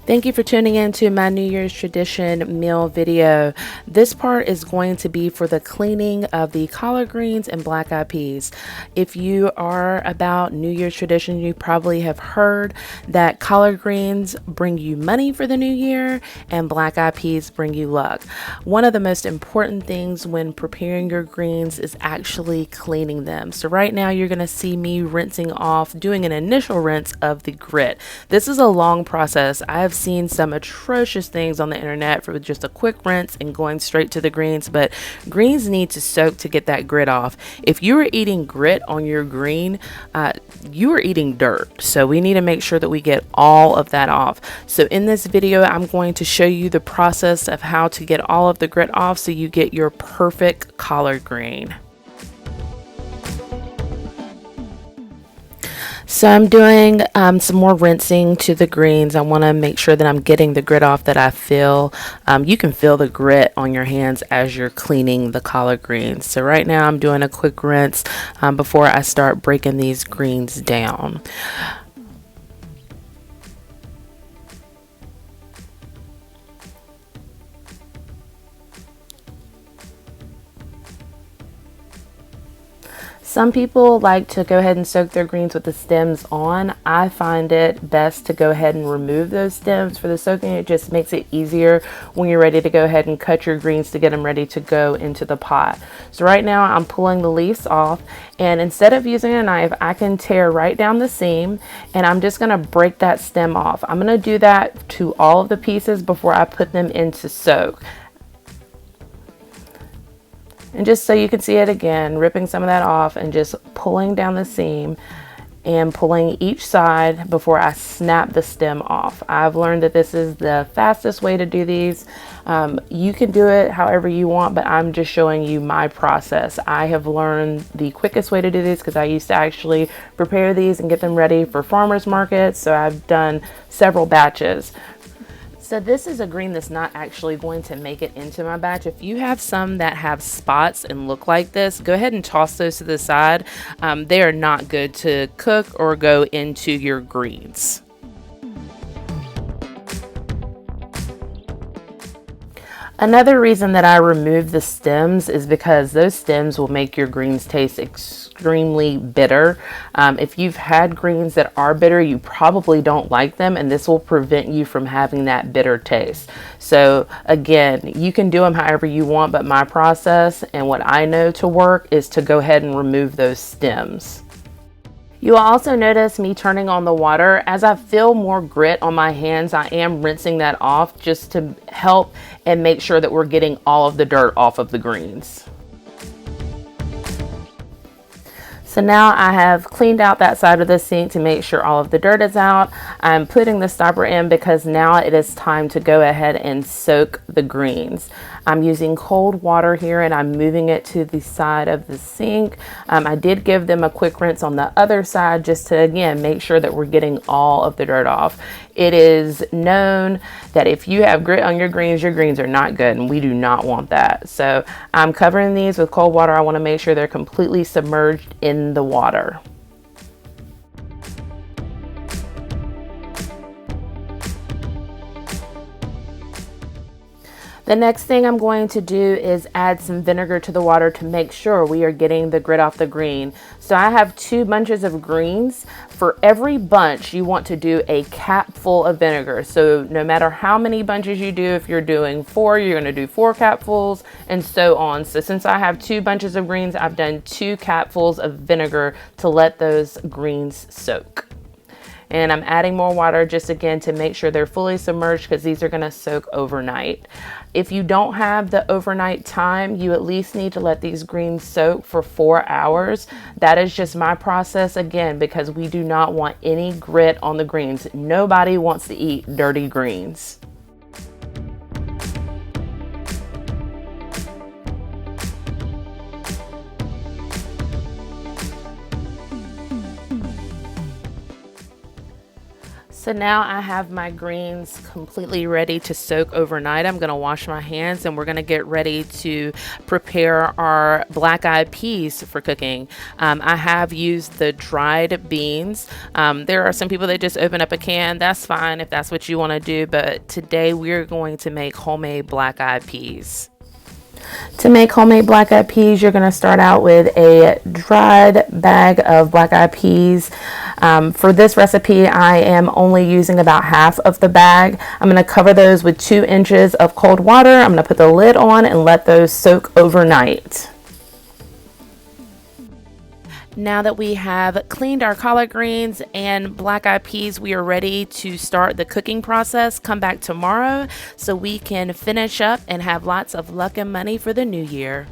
Thank you for tuning in to my New Year's tradition meal video. This part is going to be for the cleaning of the collard greens and black eyed peas. If you are about New Year's tradition, you probably have heard that collard greens bring you money for the new year and black eyed peas bring you luck. One of the most important things when preparing your greens is actually cleaning them. So right now you're going to see me rinsing off, doing an initial rinse of the grit. This is a long process. I have seen some atrocious things on the internet for just a quick rinse and going straight to the greens, but greens need to soak to get that grit off. If you are eating grit on your green, you are eating dirt. So we need to make sure that we get all of that off. So in this video, I'm going to show you the process of how to get all of the grit off so you get your perfect collard green. So I'm doing some more rinsing to the greens. I want to make sure that I'm getting the grit off that I feel. You can feel the grit on your hands as you're cleaning the collard greens. So right now I'm doing a quick rinse before I start breaking these greens down. Some people like to go ahead and soak their greens with the stems on. I find it best to go ahead and remove those stems for the soaking. It just makes it easier when you're ready to go ahead and cut your greens to get them ready to go into the pot. So right now I'm pulling the leaves off, and instead of using a knife, I can tear right down the seam, and I'm just gonna break that stem off. I'm gonna do that to all of the pieces before I put them into soak. And just so you can see it again, ripping some of that off and just pulling down the seam and pulling each side before I snap the stem off. I've learned that this is the fastest way to do these. You can do it however you want, but I'm just showing you my process. I have learned the quickest way to do these because I used to actually prepare these and get them ready for farmers markets. So I've done several batches. So this is a green that's not actually going to make it into my batch. If you have some that have spots and look like this, go ahead and toss those to the side. They are not good to cook or go into your greens. Another reason that I remove the stems is because those stems will make your greens taste extremely bitter. If you've had greens that are bitter, you probably don't like them, and this will prevent you from having that bitter taste. So again, you can do them however you want, but my process and what I know to work is to go ahead and remove those stems. You will also notice me turning on the water. As I feel more grit on my hands, I am rinsing that off just to help and make sure that we're getting all of the dirt off of the greens. So now I have cleaned out that side of the sink to make sure all of the dirt is out. I'm putting the stopper in because now it is time to go ahead and soak the greens. I'm using cold water here and I'm moving it to the side of the sink. I did give them a quick rinse on the other side just to, again, make sure that we're getting all of the dirt off. It is known that if you have grit on your greens are not good, and we do not want that. So I'm covering these with cold water. I want to make sure they're completely submerged in the water. The next thing I'm going to do is add some vinegar to the water to make sure we are getting the grit off the green. So I have 2 bunches of greens. For every bunch, you want to do a capful of vinegar. So no matter how many bunches you do, if you're doing 4, you're going to do 4 capfuls and so on. So since I have 2 bunches of greens, I've done 2 capfuls of vinegar to let those greens soak. And I'm adding more water just again to make sure they're fully submerged because these are going to soak overnight. If you don't have the overnight time, you at least need to let these greens soak for 4 hours. That is just my process again because we do not want any grit on the greens. Nobody wants to eat dirty greens. So now I have my greens completely ready to soak overnight. I'm going to wash my hands and we're going to get ready to prepare our black-eyed peas for cooking. I have used the dried beans. There are some people that just open up a can. That's fine if that's what you want to do, but today we're going to make homemade black-eyed peas. To make homemade black-eyed peas, you're going to start out with a dried bag of black-eyed peas. For this recipe, I am only using about half of the bag. I'm going to cover those with 2 inches of cold water. I'm going to put the lid on and let those soak overnight. Now that we have cleaned our collard greens and black-eyed peas, we are ready to start the cooking process. Come back tomorrow so we can finish up and have lots of luck and money for the new year.